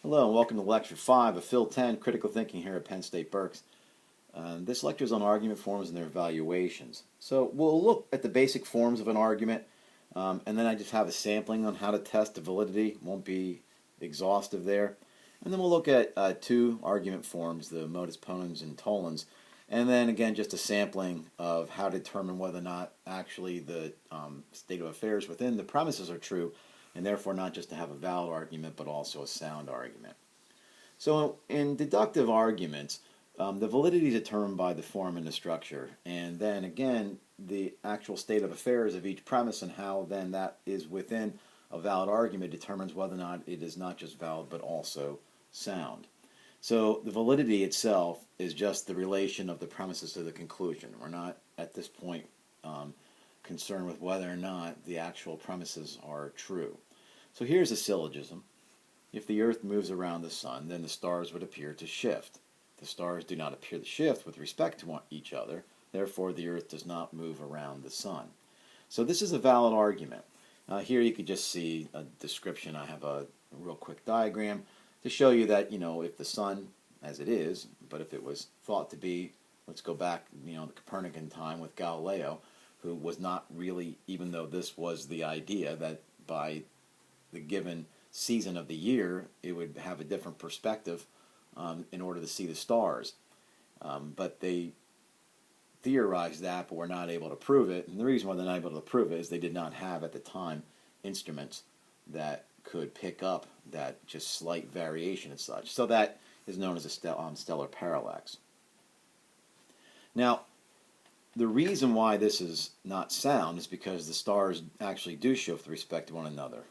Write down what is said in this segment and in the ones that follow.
Hello and welcome to Lecture 5 of Phil 10, Critical Thinking here at Penn State Berks. This lecture is on argument forms and their evaluations. So we'll look at the basic forms of an argument, and then I just have a sampling on how to test the validity. Won't be exhaustive there. And then we'll look at two argument forms, the modus ponens and tollens, and then again just a sampling of how to determine whether or not actually the state of affairs within the premises are true, and therefore not just to have a valid argument but also a sound argument. So in deductive arguments, the validity is determined by the form and the structure, and then again the actual state of affairs of each premise and how then that is within a valid argument determines whether or not it is not just valid but also sound. So the validity itself is just the relation of the premises to the conclusion. We're not at this point concerned with whether or not the actual premises are true. So here's a syllogism. If the earth moves around the sun, then the stars would appear to shift. The stars do not appear to shift with respect to each other, therefore the earth does not move around the sun. So this is a valid argument. Here you could just see a description. I have a real quick diagram to show you that, if the sun, as it is, but if it was thought to be, let's go back, the Copernican time with Galileo, who was not really, even though this was the idea that by the given season of the year, it would have a different perspective in order to see the stars. But they theorized that, but were not able to prove it. And the reason why they're not able to prove it is they did not have at the time instruments that could pick up that just slight variation and such. So that is known as a stellar parallax. Now, the reason why this is not sound is because the stars actually do shift with respect to one another.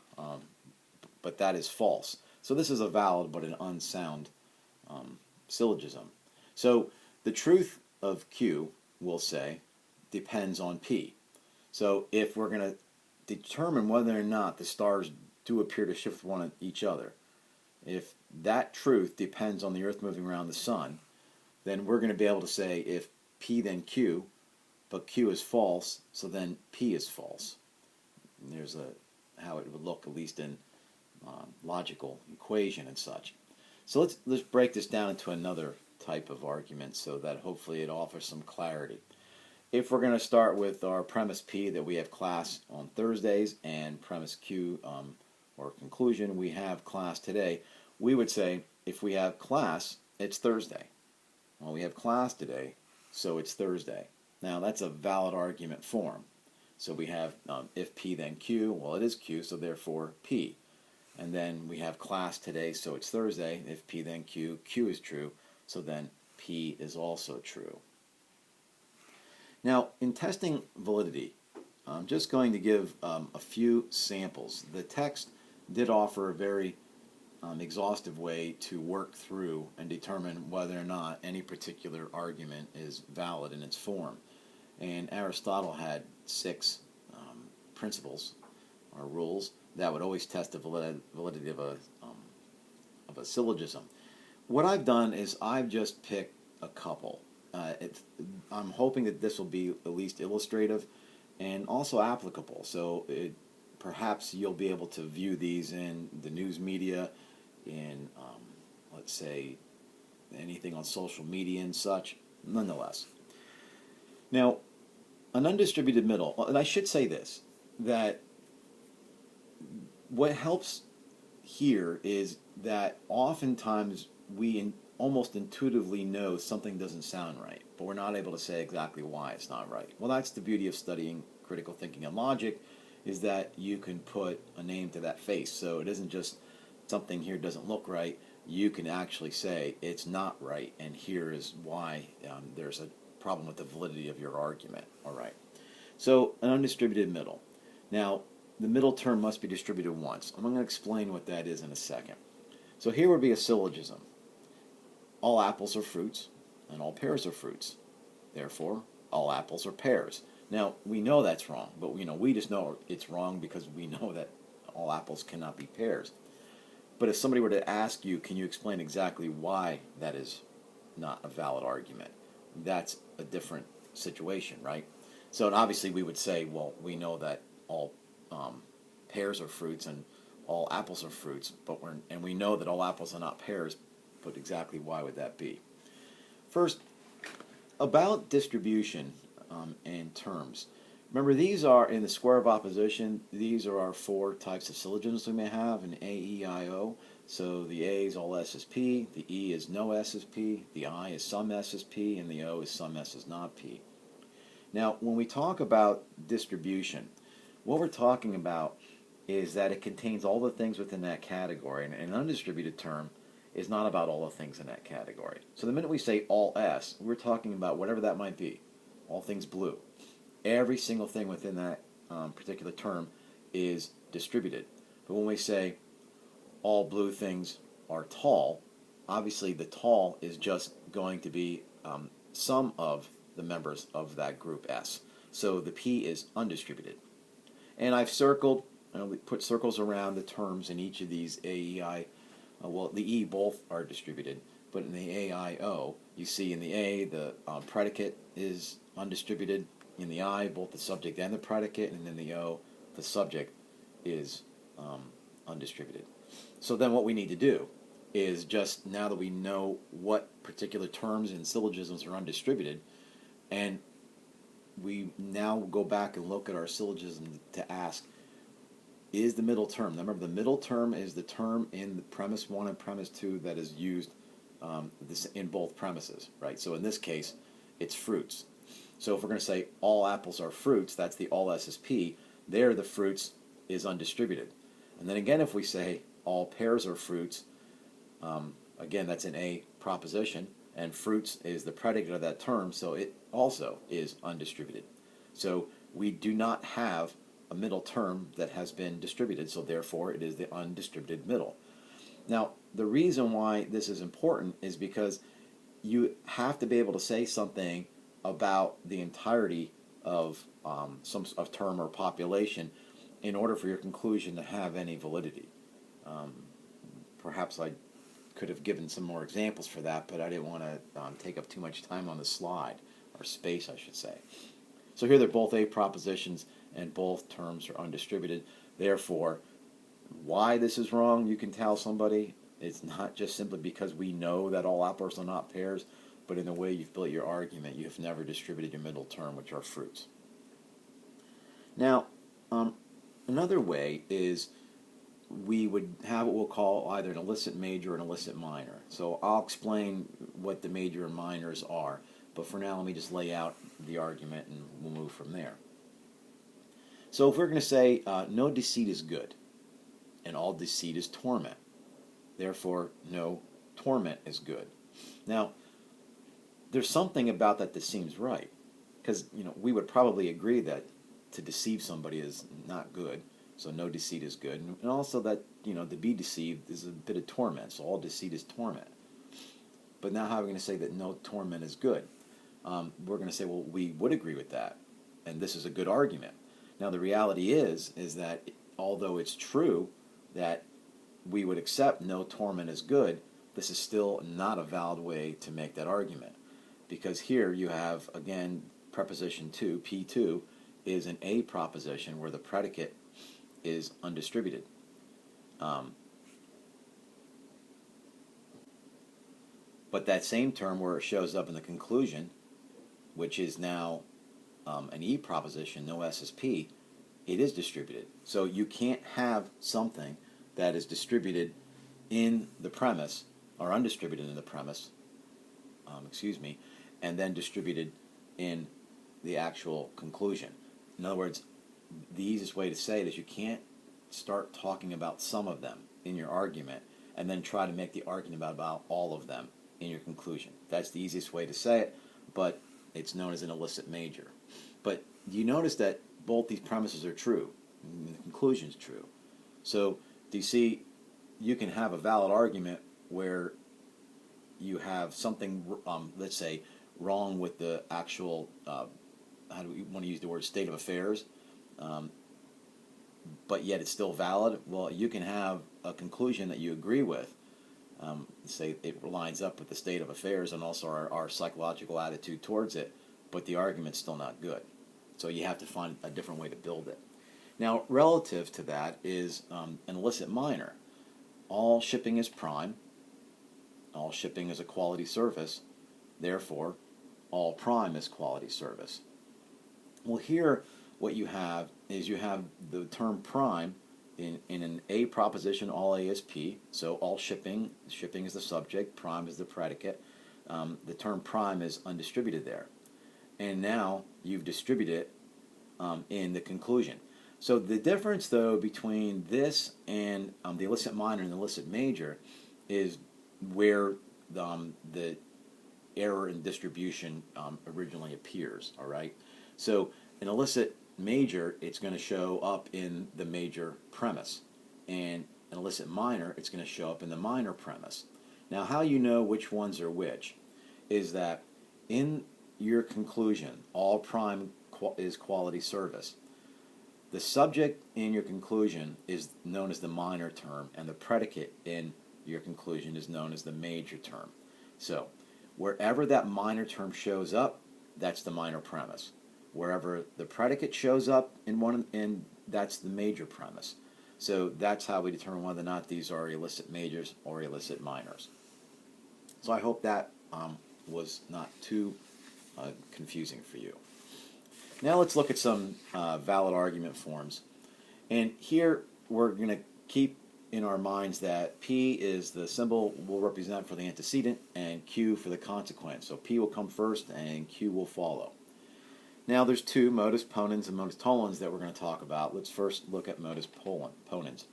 But that is false. So this is a valid but an unsound syllogism. So the truth of Q, we'll say, depends on P. So if we're going to determine whether or not the stars do appear to shift with each other, if that truth depends on the earth moving around the sun, then we're going to be able to say if P then Q, but Q is false, so then P is false. And there's how it would look, at least in logical equation and such. So let's break this down into another type of argument so that hopefully it offers some clarity. If we're going to start with our premise P, that we have class on Thursdays, and premise Q, or conclusion, we have class today, we would say if we have class, it's Thursday. Well, we have class today, so it's Thursday. Now that's a valid argument form. So we have if P then Q, well it is Q, so therefore P. And then we have class today, so it's Thursday. If P then Q, Q is true, so then P is also true. Now, in testing validity, I'm just going to give a few samples. The text did offer a very exhaustive way to work through and determine whether or not any particular argument is valid in its form. And Aristotle had 6 principles or rules that would always test the validity of a syllogism. What I've done is I've just picked a couple. I'm hoping that this will be at least illustrative and also applicable. So perhaps you'll be able to view these in the news media, in let's say anything on social media and such, nonetheless. Now, an undistributed middle, and I should say this, that what helps here is that oftentimes we almost intuitively know something doesn't sound right, but we're not able to say exactly why it's not right. Well, that's the beauty of studying critical thinking and logic, is that you can put a name to that face. So it isn't just something here doesn't look right. You can actually say it's not right, and here is why there's a problem with the validity of your argument. All right. So an undistributed middle. Now, the middle term must be distributed once. I'm going to explain what that is in a second. So here would be a syllogism. All apples are fruits, and all pears are fruits. Therefore, all apples are pears. Now, we know that's wrong, but we just know it's wrong because we know that all apples cannot be pears. But if somebody were to ask you, can you explain exactly why that is not a valid argument? That's a different situation, right? So obviously we would say, well, we know that all pears are fruits and all apples are fruits, and we know that all apples are not pears, but exactly why would that be? First, about distribution and terms. Remember, these are in the square of opposition. These are our four types of syllogisms we may have in A, E, I, O. So the A is all S is P, the E is no S is P, the I is some S is P, and the O is some S is not P. Now, when we talk about distribution, what we're talking about is that it contains all the things within that category, and an undistributed term is not about all the things in that category. So the minute we say all S, we're talking about whatever that might be, all things blue. Every single thing within that particular term is distributed. But when we say all blue things are tall, obviously the tall is just going to be some of the members of that group S. So the P is undistributed. And I've circled, put circles around the terms in each of these A, E, I. Well, the E both are distributed, but in the A, I, O, you see in the A the predicate is undistributed. In the I, both the subject and the predicate, and in the O, the subject is undistributed. So then what we need to do is just, now that we know what particular terms and syllogisms are undistributed, and we now go back and look at our syllogism to ask, is the middle term, now remember the middle term is the term in the premise 1 and premise 2 that is used in both premises, right? So in this case, it's fruits. So if we're going to say all apples are fruits, that's the all S is P. There the fruits is undistributed. And then again, if we say all pears are fruits, again, that's an A proposition, and fruits is the predicate of that term, so it also is undistributed. So we do not have a middle term that has been distributed, so therefore it is the undistributed middle. Now, the reason why this is important is because you have to be able to say something about the entirety of some term or population in order for your conclusion to have any validity. Perhaps I could have given some more examples for that, but I didn't want to take up too much time on the slide, or space I should say. So here they're both A propositions and both terms are undistributed. Therefore, why this is wrong, you can tell somebody. It's not just simply because we know that all apples are not pears, but in the way you've built your argument, you've never distributed your middle term, which are fruits. Now, another way is we would have what we'll call either an illicit major or an illicit minor. So I'll explain what the major and minors are, but for now let me just lay out the argument and we'll move from there. So if we're going to say no deceit is good, and all deceit is torment, therefore no torment is good. Now, there's something about that seems right, because we would probably agree that to deceive somebody is not good, so no deceit is good, and also that to be deceived is a bit of torment, so all deceit is torment. But now how are we going to say that no torment is good? We're going to say, well, we would agree with that, and this is a good argument. Now the reality is that although it's true that we would accept no torment is good, this is still not a valid way to make that argument. Because here you have, again, preposition 2, P2, is an A proposition where the predicate is undistributed. But that same term where it shows up in the conclusion, which is now an E proposition, no S is P, it is distributed. So you can't have something that is distributed in the premise, or undistributed in the premise, and then distributed in the actual conclusion. In other words, the easiest way to say it is you can't start talking about some of them in your argument and then try to make the argument about all of them in your conclusion. That's the easiest way to say it, but it's known as an illicit major. But you notice that both these premises are true, and the conclusion is true. So do you see, you can have a valid argument where you have something, let's say, wrong with the actual, how do we want to use the word, state of affairs, but yet it's still valid. Well, you can have a conclusion that you agree with, say it lines up with the state of affairs and also our psychological attitude towards it, but the argument's still not good. So you have to find a different way to build it. Now, relative to that is an illicit minor. All shipping is prime. All shipping is a quality service. Therefore, all prime is quality service. Well, here what you have is you have the term prime in an A proposition. All A is P. So all shipping is the subject, prime is the predicate. The term prime is undistributed there. And now you've distributed it in the conclusion. So the difference, though, between this and the illicit minor and the illicit major is where the error in distribution originally appears. All right. So an illicit major, it's going to show up in the major premise, and an illicit minor, it's going to show up in the minor premise. Now, how you know which ones are which is that in your conclusion, all prime is quality service. The subject in your conclusion is known as the minor term, and the predicate in your conclusion is known as the major term. So wherever that minor term shows up, that's the minor premise. Wherever the predicate shows up in that's the major premise. So that's how we determine whether or not these are illicit majors or illicit minors. So I hope that was not too confusing for you. Now let's look at some valid argument forms. And here we're going to keep in our minds that P is the symbol we'll represent for the antecedent and Q for the consequent. So P will come first and Q will follow. Now there's two, modus ponens and modus tollens, that we're going to talk about. Let's first look at modus ponens.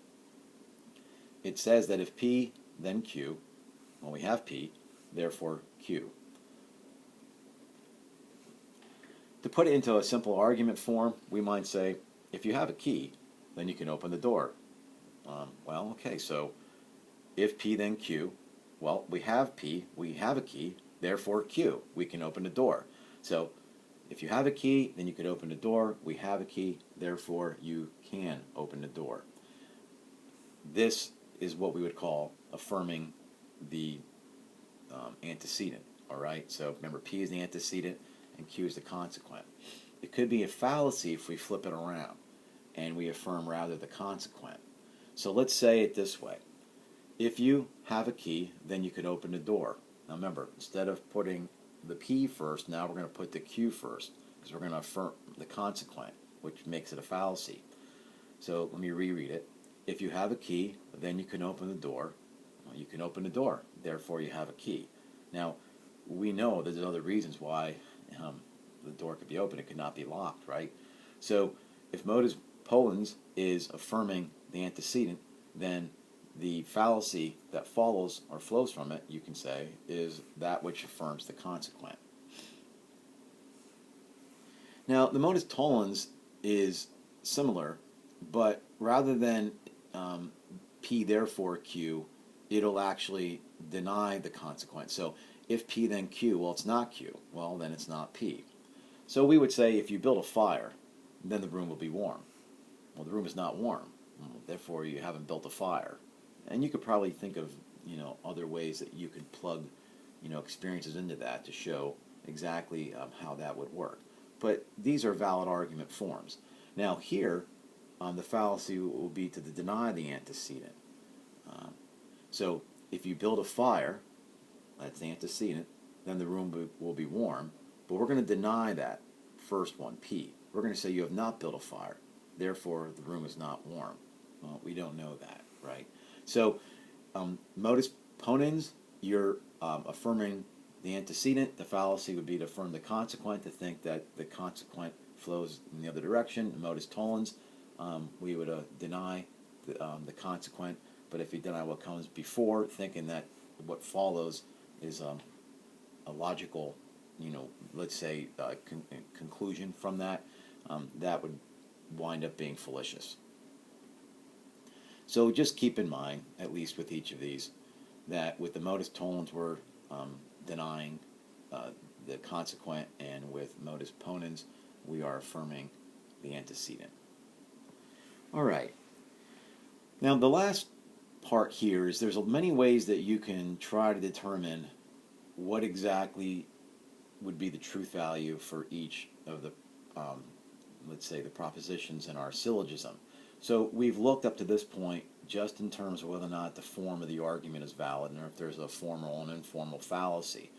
It says that if P, then Q, well, we have P, therefore Q. To put it into a simple argument form, we might say, if you have a key, then you can open the door. Well, okay, so if P, then Q, well, we have P, we have a key, therefore Q, we can open the door. So if you have a key, then you can open the door. We have a key, therefore you can open the door. This is what we would call affirming the antecedent. All right, so remember, P is the antecedent and Q is the consequent. It could be a fallacy if we flip it around and we affirm rather the consequent. So let's say it this way. If you have a key, then you could open the door. Now remember, instead of putting the P first, now we're going to put the Q first, because we're going to affirm the consequent, which makes it a fallacy. So let me reread it. If you have a key, then you can open the door. Well, you can open the door, therefore you have a key. Now, we know there's other reasons why the door could be open. It could not be locked, right? So if modus ponens is affirming the antecedent, then the fallacy that follows or flows from it, you can say, is that which affirms the consequent. Now, the modus tollens is similar, but rather than P therefore Q, it'll actually deny the consequent. So if P then Q, well, it's not Q. Well, then it's not P. So we would say if you build a fire, then the room will be warm. Well, the room is not warm. Therefore, you haven't built a fire. And you could probably think of, other ways that you could plug, experiences into that to show exactly how that would work. But these are valid argument forms. Now here, the fallacy will be to deny the antecedent. So if you build a fire, that's the antecedent, then the room will be warm. But we're going to deny that first one, P. We're going to say you have not built a fire. Therefore, the room is not warm. Well, we don't know that, right? So modus ponens, you're affirming the antecedent. The fallacy would be to affirm the consequent, to think that the consequent flows in the other direction. In modus tollens, we would deny the consequent. But if you deny what comes before, thinking that what follows is a logical, let's say, conclusion from that, that would wind up being fallacious. So just keep in mind, at least with each of these, that with the modus tollens we're denying the consequent, and with modus ponens we are affirming the antecedent. All right. Now the last part here is there's many ways that you can try to determine what exactly would be the truth value for each of the let's say, the propositions in our syllogism. So we've looked up to this point just in terms of whether or not the form of the argument is valid and if there's a formal and informal fallacy.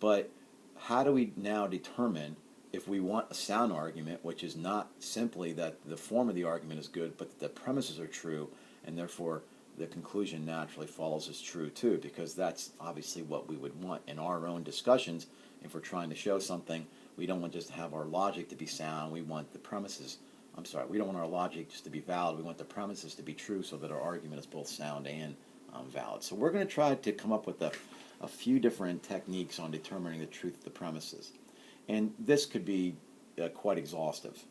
But how do we now determine if we want a sound argument, which is not simply that the form of the argument is good, but that the premises are true, and therefore the conclusion naturally follows as true too, because that's obviously what we would want in our own discussions. If we're trying to show something, we don't want just to have our logic to be sound. We want the premises, we don't want our logic just to be valid. We want the premises to be true so that our argument is both sound and valid. So we're going to try to come up with a few different techniques on determining the truth of the premises. And this could be quite exhaustive,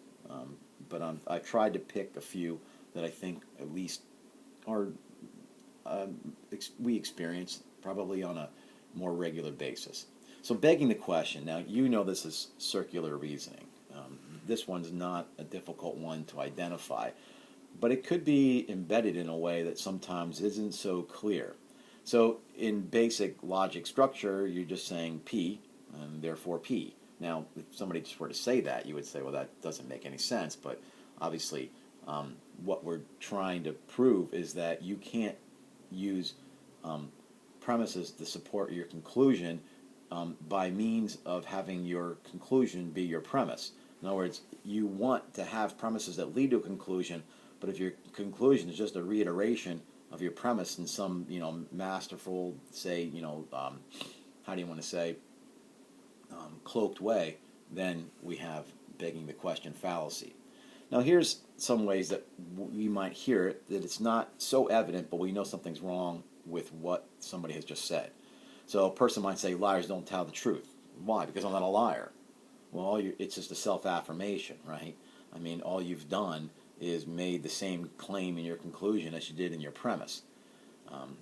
but I tried to pick a few that I think at least are we experience probably on a more regular basis. So begging the question, now you know this is circular reasoning. This one's not a difficult one to identify, but it could be embedded in a way that sometimes isn't so clear. So in basic logic structure, you're just saying P, and therefore P. Now, if somebody just were to say that, you would say, well, that doesn't make any sense, but obviously what we're trying to prove is that you can't use premises to support your conclusion by means of having your conclusion be your premise. In other words, you want to have premises that lead to a conclusion, but if your conclusion is just a reiteration of your premise in some, masterful, say, how do you want to say, cloaked way, then we have begging the question fallacy. Now here's some ways that we might hear it, that it's not so evident, but we know something's wrong with what somebody has just said. So a person might say, liars don't tell the truth. Why? Because I'm not a liar. Well, it's just a self-affirmation, right? I mean, all you've done is made the same claim in your conclusion as you did in your premise.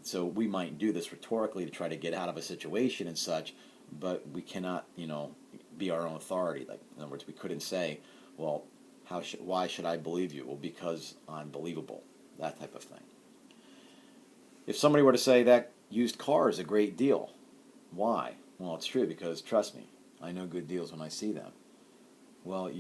So we might do this rhetorically to try to get out of a situation and such, but we cannot, be our own authority. Like, in other words, we couldn't say, well, why should I believe you? Well, because I'm believable. That type of thing. If somebody were to say that used car is a great deal, why? Well, it's true because, trust me, I know good deals when I see them. Well,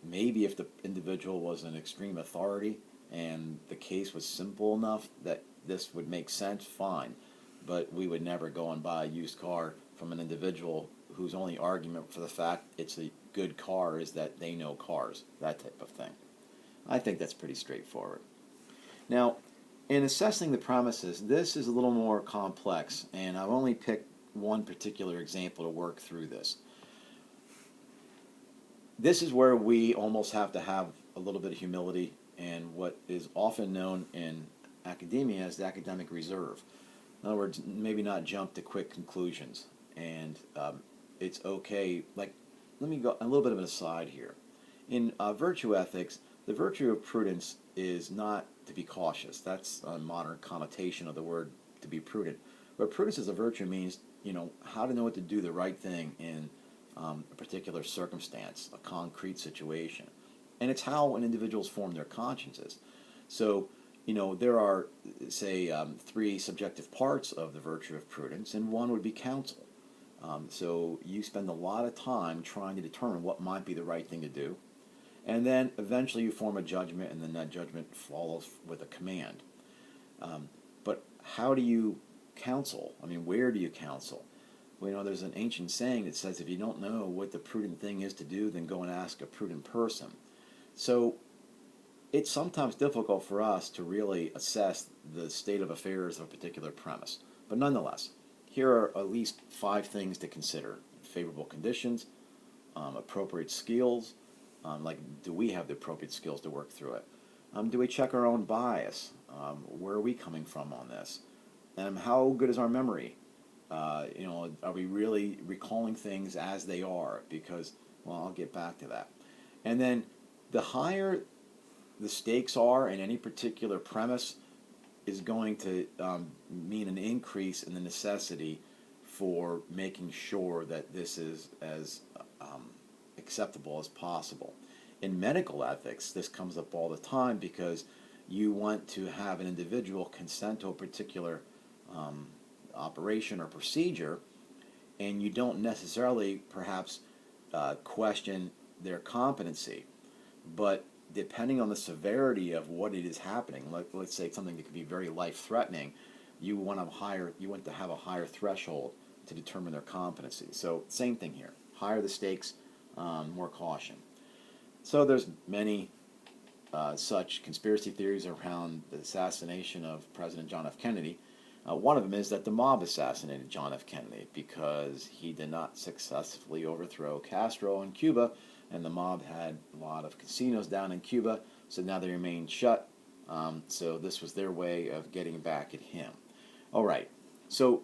maybe if the individual was an extreme authority and the case was simple enough that this would make sense, fine. But we would never go and buy a used car from an individual whose only argument for the fact it's a good car is that they know cars, that type of thing. I think that's pretty straightforward. Now, in assessing the premises, this is a little more complex, and I've only picked one particular example to work through this. This is where we almost have to have a little bit of humility and what is often known in academia as the academic reserve. In other words, maybe not jump to quick conclusions. And it's okay, like, let me go a little bit of an aside here. In virtue ethics, the virtue of prudence is not to be cautious. That's a modern connotation of the word to be prudent. But prudence as a virtue means, how to know what to do the right thing in a particular circumstance, a concrete situation. And it's how an individual's form their consciences. So, there are, say, 3 subjective parts of the virtue of prudence, and one would be counsel. So you spend a lot of time trying to determine what might be the right thing to do, and then eventually you form a judgment, and then that judgment follows with a command. But how do you counsel? I mean, where do you counsel? Well, there's an ancient saying that says if you don't know what the prudent thing is to do, then go and ask a prudent person. So it's sometimes difficult for us to really assess the state of affairs of a particular premise. But nonetheless, here are at least 5 things to consider. Favorable conditions, appropriate skills, like do we have the appropriate skills to work through it? Do we check our own bias? Where are we coming from on this? How good is our memory? Are we really recalling things as they are? Because, well, I'll get back to that. And then the higher the stakes are in any particular premise is going to mean an increase in the necessity for making sure that this is as acceptable as possible. In medical ethics, this comes up all the time because you want to have an individual consent to a particular operation or procedure, and you don't necessarily perhaps question their competency, but depending on the severity of what it is happening, let's say something that could be very life-threatening, you want to have a higher threshold to determine their competency. So same thing here. Higher the stakes, more caution. So there's many such conspiracy theories around the assassination of President John F. Kennedy. One of them is that the mob assassinated John F. Kennedy because he did not successfully overthrow Castro in Cuba, and the mob had a lot of casinos down in Cuba, so now they remain shut. So this was their way of getting back at him. All right. So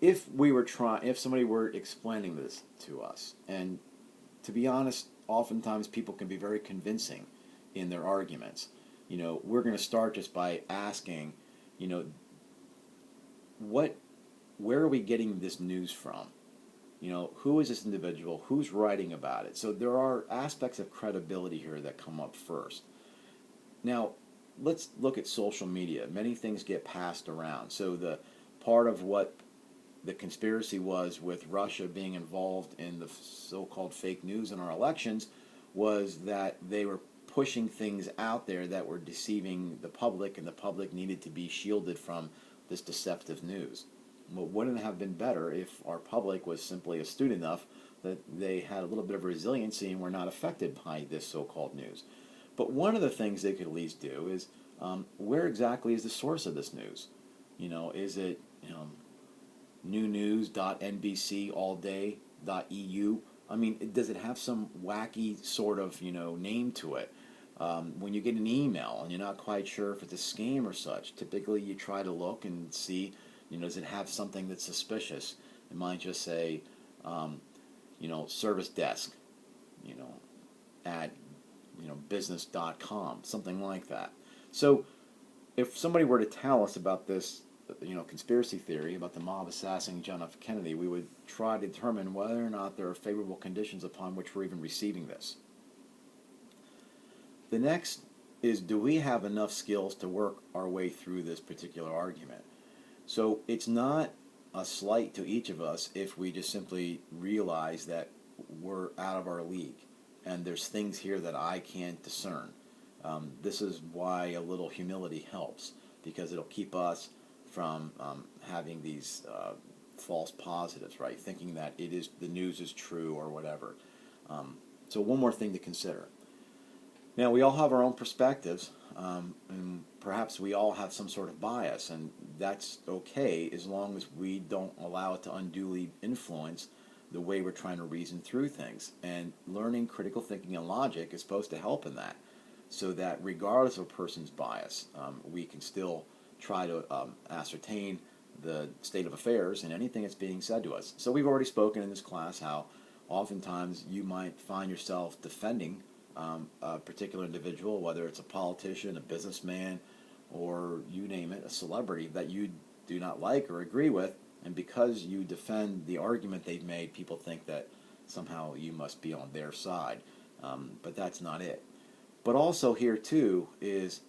if somebody were explaining this to us, and to be honest, oftentimes people can be very convincing in their arguments. We're going to start just by asking, where are we getting this news from? Who is this individual? Who's writing about it? So there are aspects of credibility here that come up first. Now, let's look at social media. Many things get passed around. So the part of what the conspiracy was with Russia being involved in the so-called fake news in our elections was that they were pushing things out there that were deceiving the public, and the public needed to be shielded from this deceptive news. Well, wouldn't it have been better if our public was simply astute enough that they had a little bit of resiliency and were not affected by this so-called news? But one of the things they could at least do is, where exactly is the source of this news? Is it newnews.nbcallday.eu? I mean, does it have some wacky sort of name to it? When you get an email and you're not quite sure if it's a scam or such, typically you try to look and see, does it have something that's suspicious? It might just say, service desk, at business.com, something like that. So if somebody were to tell us about this, conspiracy theory about the mob assassinating John F. Kennedy, we would try to determine whether or not there are favorable conditions upon which we're even receiving this. The next is, do we have enough skills to work our way through this particular argument? So it's not a slight to each of us if we just simply realize that we're out of our league and there's things here that I can't discern. This is why a little humility helps, because it'll keep us from having these false positives, right? Thinking that the news is true or whatever. So one more thing to consider. Now, we all have our own perspectives, and perhaps we all have some sort of bias, and that's okay as long as we don't allow it to unduly influence the way we're trying to reason through things. And learning critical thinking and logic is supposed to help in that, so that regardless of a person's bias, we can still try to ascertain the state of affairs in anything that's being said to us. So we've already spoken in this class how oftentimes you might find yourself defending a particular individual, whether it's a politician, a businessman, or you name it, a celebrity that you do not like or agree with, and because you defend the argument they've made, people think that somehow you must be on their side, but that's not it. But also here too is,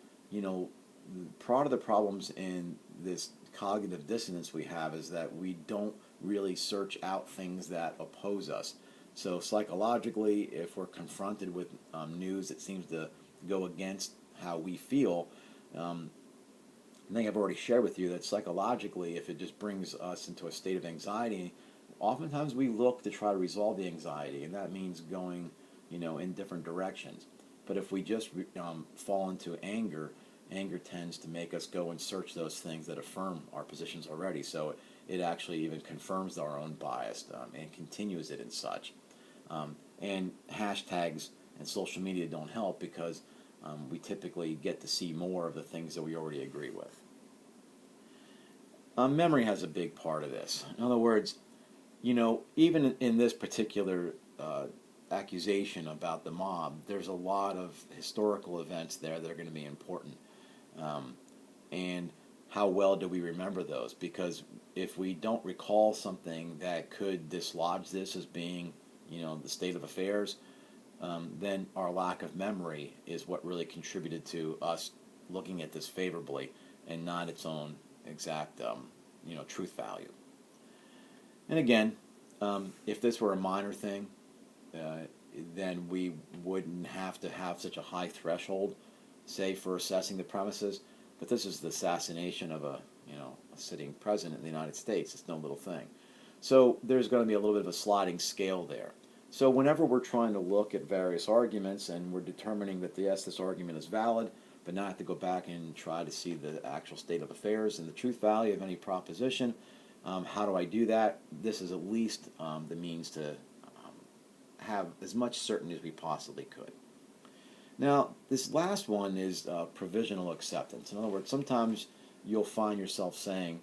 part of the problems in this cognitive dissonance we have is that we don't really search out things that oppose us. So psychologically, if we're confronted with news that seems to go against how we feel, I think I've already shared with you that psychologically, if it just brings us into a state of anxiety, oftentimes we look to try to resolve the anxiety, and that means going, in different directions. But if we just fall into anger, anger tends to make us go and search those things that affirm our positions already. So it actually even confirms our own bias and continues it and such. And hashtags and social media don't help because we typically get to see more of the things that we already agree with. Memory has a big part of this. In other words, even in this particular accusation about the mob, there's a lot of historical events there that are going to be important. And how well do we remember those? Because if we don't recall something that could dislodge this as being, the state of affairs, then our lack of memory is what really contributed to us looking at this favorably and not its own exact, truth value. And again, if this were a minor thing, then we wouldn't have to have such a high threshold, say, for assessing the premises. But this is the assassination of a sitting president of the United States. It's no little thing. So there's going to be a little bit of a sliding scale there. So whenever we're trying to look at various arguments and we're determining that yes, this argument is valid, but not to go back and try to see the actual state of affairs and the truth value of any proposition, how do I do that? This is at least the means to have as much certainty as we possibly could. Now, this last one is provisional acceptance. In other words, sometimes you'll find yourself saying,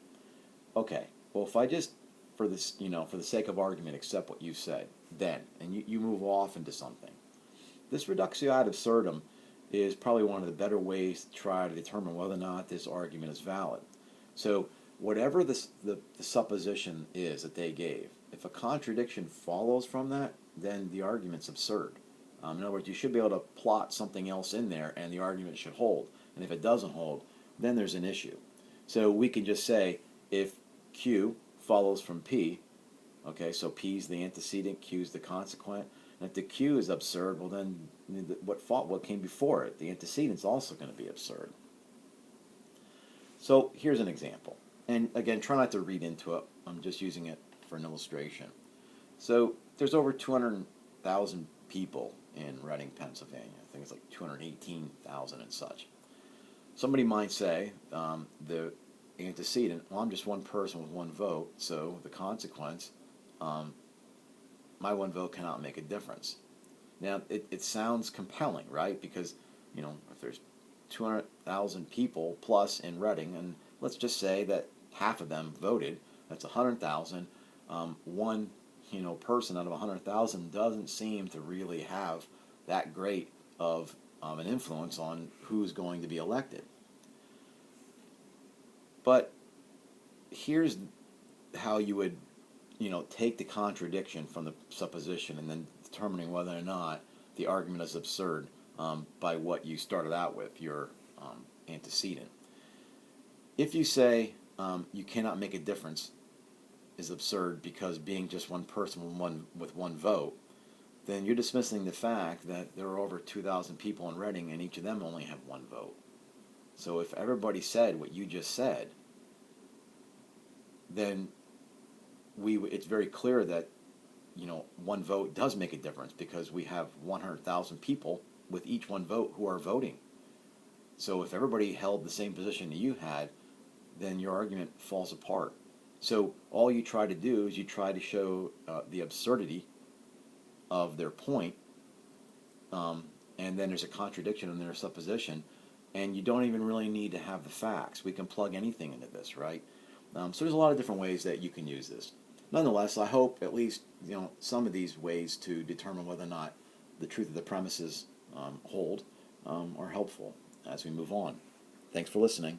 okay, well, if I just, for this, for the sake of argument, accept what you said, then, and you move off into something. This reductio ad absurdum is probably one of the better ways to try to determine whether or not this argument is valid. So, whatever the supposition is that they gave, if a contradiction follows from that, then the argument's absurd. In other words, you should be able to plot something else in there and the argument should hold. And if it doesn't hold, then there's an issue. So we can just say if Q follows from P, okay, so P is the antecedent, Q is the consequent, and if the Q is absurd, well then what came before it, the antecedent, is also going to be absurd. So here's an example. And again, try not to read into it. I'm just using it for an illustration. So there's over 200,000 people in Reading, Pennsylvania. I think it's like 218,000 and such. Somebody might say the antecedent, well, I'm just one person with one vote, so the consequence, my one vote cannot make a difference. Now, it sounds compelling, right? Because, if there's 200,000 people plus in Reading, and let's just say that half of them voted, that's 100,000. One person out of 100,000 doesn't seem to really have that great of an influence on who's going to be elected. But here's how you would, take the contradiction from the supposition and then determining whether or not the argument is absurd by what you started out with, your antecedent. If you say you cannot make a difference is absurd because being just one person with one vote, then you're dismissing the fact that there are over 2,000 people in Reading and each of them only have one vote. So if everybody said what you just said, then it's very clear that one vote does make a difference because we have 100,000 people with each one vote who are voting. So if everybody held the same position that you had, then your argument falls apart. So all you try to do is you try to show the absurdity of their point, and then there's a contradiction in their supposition, and you don't even really need to have the facts. We can plug anything into this, right? So there's a lot of different ways that you can use this. Nonetheless, I hope at least some of these ways to determine whether or not the truth of the premises hold are helpful as we move on. Thanks for listening.